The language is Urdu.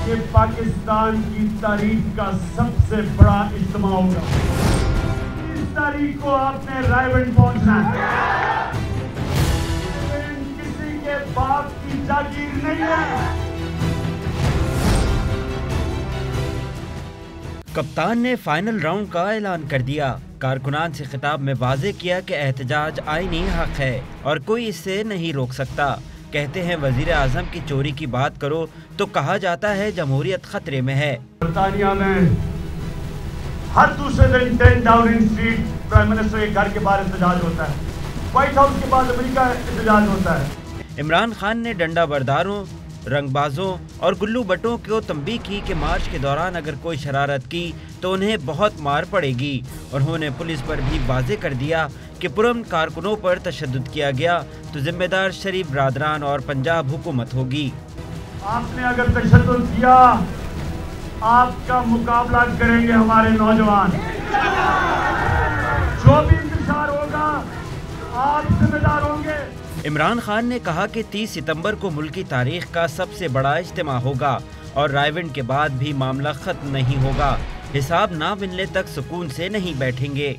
یہ پاکستان کی تاریخ کا سب سے بڑا اجتماع ہوگا. 30 تاریخ کو آپ نے رائیونڈ پہنچنا ہے. کسی کے باپ کی جاگیر نہیں ہے. کپتان نے فائنل راؤنڈ کا اعلان کر دیا. کارکنان سے خطاب میں واضح کیا کہ احتجاج آئینی حق ہے اور کوئی اس سے نہیں روک سکتا. کہتے ہیں وزیر اعظم کی چوری کی بات کرو تو کہا جاتا ہے جمہوریت خطرے میں ہے. برطانیہ میں ہر دوسرے دن 10 ڈاؤننگ اسٹریٹ پرائم منسٹر کے گھر کے باہر احتجاج ہوتا ہے. وائٹ ہاؤس کے بعد امریکہ احتجاج ہوتا ہے. عمران خان نے ڈنڈا برداروں، رنگ بازوں اور گلو بٹوں کو تنبیہ کی کہ مارچ کے دوران اگر کوئی شرارت کی تو انہیں بہت مار پڑے گی. انہوں نے پولیس پر بھی واضح کر دیا کہ پرامن کارکنوں پر تشدد کیا گیا تو ذمہ دار شریف برادران اور پنجاب حکومت ہوگی. آپ نے اگر تشدد کیا آپ کا مقابلہ کریں گے ہمارے نوجوان. جو بھی انتشار ہوگا آپ ذمہ دار ہوں گے. عمران خان نے کہا کہ 30 ستمبر کو ملکی تاریخ کا سب سے بڑا اجتماع ہوگا اور رائیونڈ کے بعد بھی معاملہ ختم نہیں ہوگا. حساب نہ ملنے تک سکون سے نہیں بیٹھیں گے.